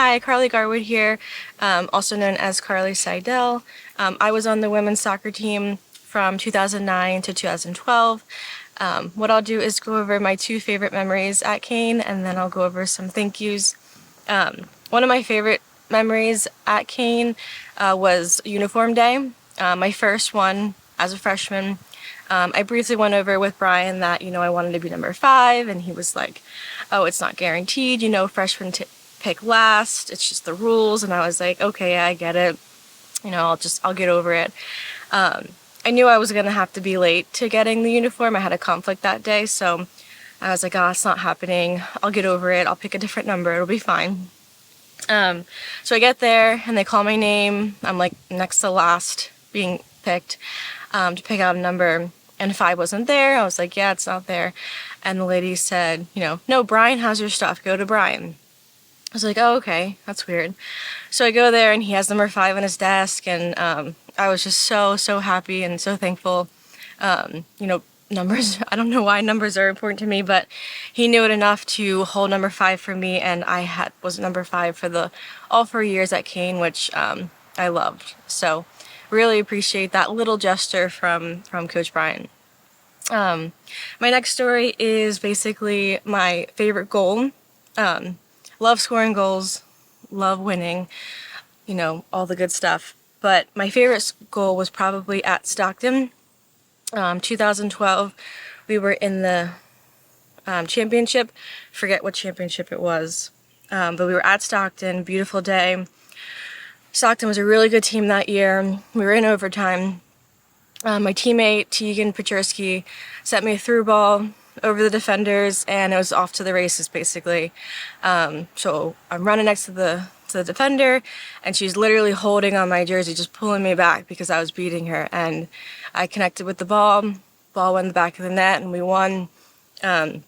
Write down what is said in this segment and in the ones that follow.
Hi, Carly Garwood here, also known as Carly Seidel. I was on the women's soccer team from 2009 to 2012. What I'll do is go over my two favorite memories at Kean, and then I'll go over some thank yous. One of my favorite memories at Kean was uniform day, my first one as a freshman. I briefly went over with Brian that, I wanted to be number 5, and he was like, oh, it's not guaranteed, freshmen pick last, it's just the rules. And I was like, okay, I get it, I'll get over it. I knew I was gonna have to be late to getting the uniform. I had a conflict that day, so I was like, oh, it's not happening, I'll get over it, I'll pick a different number, it'll be fine. So I get there and they call my name. I'm like next to last being picked to pick out a number, and 5 wasn't there. I was like, yeah, it's not there. And the lady said, no, Brian has your stuff, go to Brian. I was like, oh, okay, that's weird. So I go there and he has number 5 on his desk, and I was just so happy and so thankful. Numbers, I don't know why numbers are important to me, but he knew it enough to hold number 5 for me, and I was number 5 for all 4 years at Kean, which I loved. So really appreciate that little gesture from Coach Brian. My next story is basically my favorite goal. Love scoring goals, love winning, all the good stuff. But my favorite goal was probably at Stockton. 2012, we were in the championship. Forget what championship it was, but we were at Stockton. Beautiful day. Stockton was a really good team that year. We were in overtime. My teammate Kean sent me a through ball over the defenders, and it was off to the races basically. So I'm running next to the defender, and she's literally holding on my jersey, just pulling me back because I was beating her. And I connected with the ball. Ball went in the back of the net, and we won. I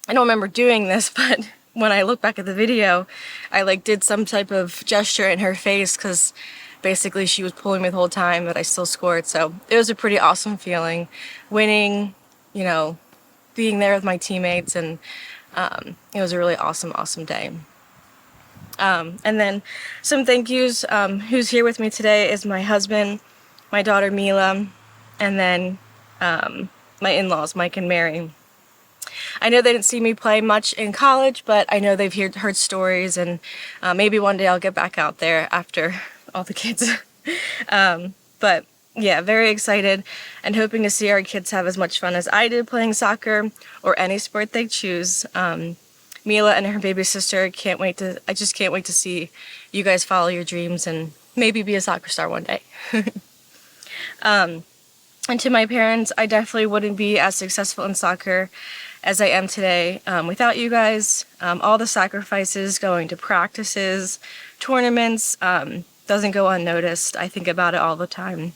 don't remember doing this, but when I look back at the video, I did some type of gesture in her face because basically she was pulling me the whole time, but I still scored. So it was a pretty awesome feeling, winning, being there with my teammates, and it was a really awesome day. And then some thank yous. Who's here with me today is my husband, my daughter Mila, and then my in-laws, Mike and Mary. I know they didn't see me play much in college, but I know they've heard stories, and maybe one day I'll get back out there after all the kids. But yeah, very excited and hoping to see our kids have as much fun as I did playing soccer or any sport they choose. Mila and her baby sister I just can't wait to see you guys follow your dreams and maybe be a soccer star one day. And to my parents, I definitely wouldn't be as successful in soccer as I am today without you guys. All the sacrifices, going to practices, tournaments, doesn't go unnoticed. I think about it all the time.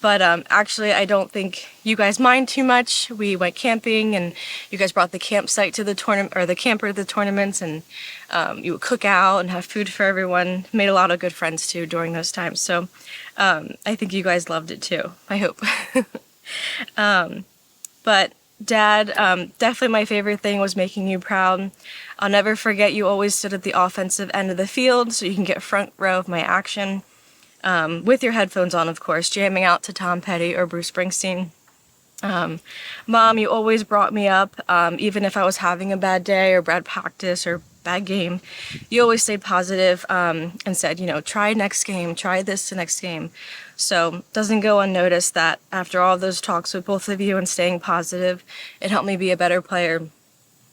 But actually, I don't think you guys mind too much. We went camping, and you guys brought the campsite to the tournament, or the camper to the tournaments, and you would cook out and have food for everyone. Made a lot of good friends too during those times. So I think you guys loved it too, I hope. But Dad, definitely my favorite thing was making you proud. I'll never forget you always stood at the offensive end of the field so you can get front row of my action. With your headphones on, of course, jamming out to Tom Petty or Bruce Springsteen. Mom, you always brought me up, even if I was having a bad day or bad practice or bad game. You always stayed positive and said, try next game, try this the next game. So it doesn't go unnoticed that after all those talks with both of you and staying positive, it helped me be a better player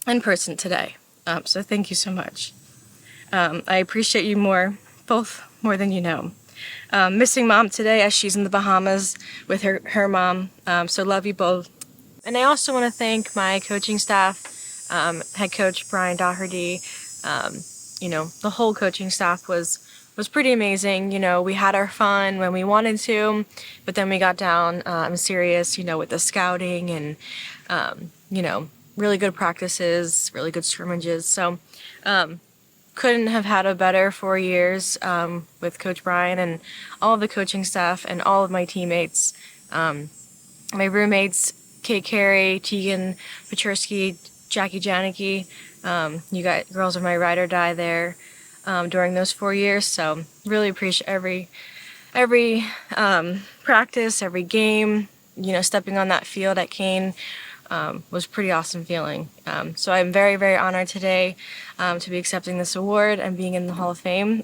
in person today. So thank you so much. I appreciate you both more than you know. Missing Mom today as she's in the Bahamas with her mom, so love you both. And I also want to thank my coaching staff, head coach Brian Doherty. The whole coaching staff was pretty amazing. We had our fun when we wanted to, but then we got down serious, with the scouting and, really good practices, really good scrimmages. So couldn't have had a better 4 years with Coach Brian and all of the coaching staff and all of my teammates. My roommates, Kate Carey, Tegan Petruski, Jackie Janicki. You girls are my ride or die there. during those 4 years. So really appreciate every practice, every game. You know, stepping on that field at Kean was a pretty awesome feeling. So I'm very, very honored today to be accepting this award and being in the Hall of Fame.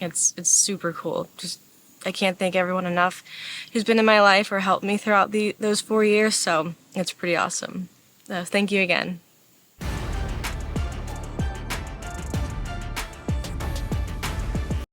It's super cool. Just I can't thank everyone enough who's been in my life or helped me throughout those 4 years. So it's pretty awesome. Thank you again.